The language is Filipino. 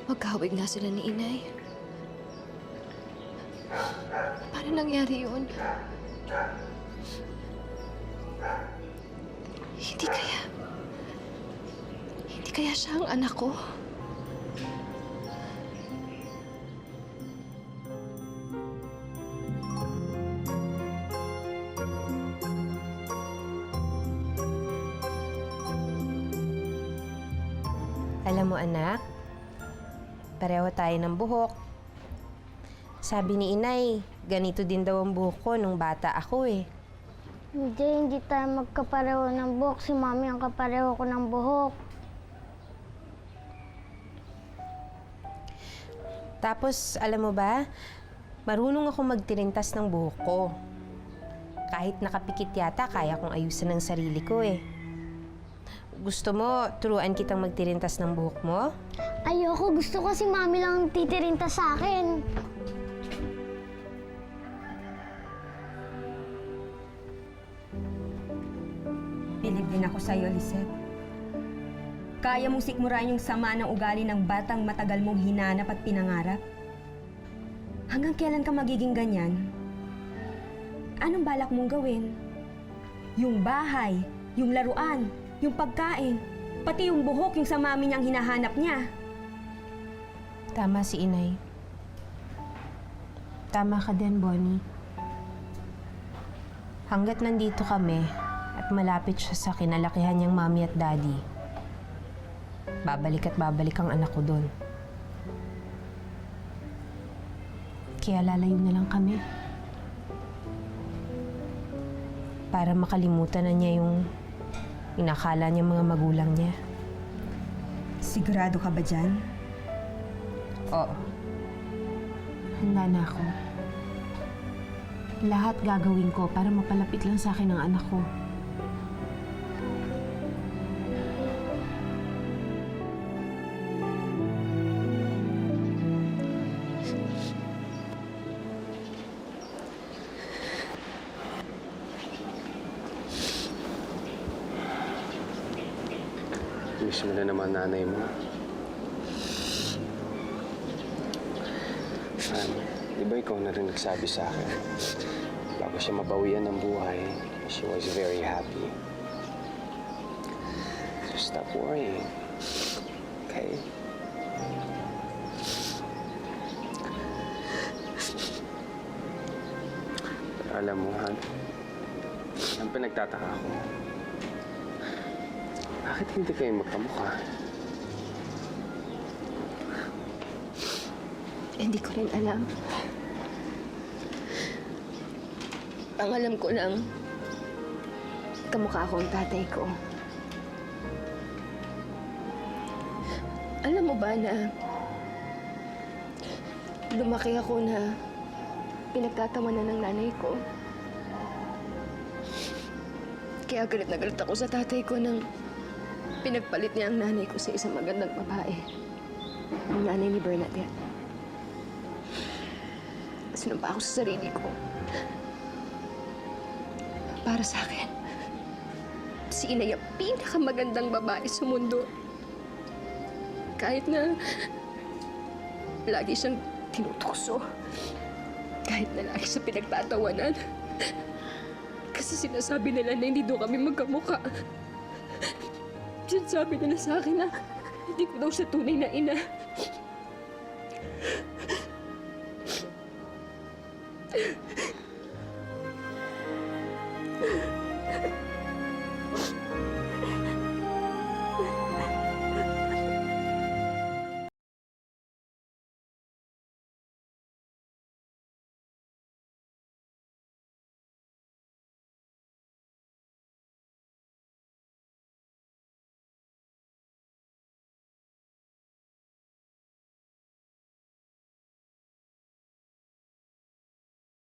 Magkahawig nga sila ni inay. Paano nangyari yun? Hindi kaya... Hindi kaya siya ang anak ko? Alam mo anak, pareho tayo ng buhok. Sabi ni inay, ganito din daw ang buhok ko nung bata ako eh. Hindi tayo magkapareho ng buhok. Si Mami ang kapareho ko ng buhok. Tapos, alam mo ba, marunong ako magtirintas ng buhok ko. Kahit nakapikit yata, kaya kong ayusin ang sarili ko eh. Gusto mo, turuan kitang magtirintas ng buhok mo? Ayoko. Gusto ko si Mami lang titirinta sa akin. Bilib din ako sa'yo, Lisette. Kaya mong sikmurain yung sama ng ugali ng batang matagal mong hinanap at pinangarap? Hanggang kailan ka magiging ganyan? Anong balak mong gawin? Yung bahay, yung laruan, yung pagkain, pati yung buhok yung sa mami niyang hinahanap niya. Tama si inay. Tama ka din, Bonnie. Hanggat nandito kami at malapit siya sa kinalakihan niyang mami at daddy, babalik at babalik ang anak ko doon. Kaya lalayo na lang kami. Para makalimutan na niya yung inakala niya mga magulang niya. Sigurado ka ba dyan? Oo. Handa na ako. Lahat gagawin ko para mapalapit lang sa akin ang anak ko. Miss mo na naman nanay mo. Di ba ikaw na rin nagsabi sa akin, bago siya mabawian ng buhay, she was very happy. So stop worrying. Okay? Pero alam mo, Han, ang pinagtataka ko, bakit hindi kayo magkamukha? Hindi ko rin alam. Ang alam ko lang, kamukha ko ang tatay ko. Alam mo ba na lumaki ako na pinagtatawanan ng nanay ko? Kaya galit na galit ako sa tatay ko nang pinagpalit niya ang nanay ko sa isang magandang babae. Ang nanay ni Bernadette. Sinumpa ako sa sarili ko. Para sa akin, si Inay ang pinakamagandang babae sa mundo. Kahit na lagi siyang tinutukso. Kahit na lagi siya pinagtatawanan. Kasi sinasabi nila na hindi daw kami magkamukha. Sinasabi nila sa akin na hindi ko daw siya tunay na ina.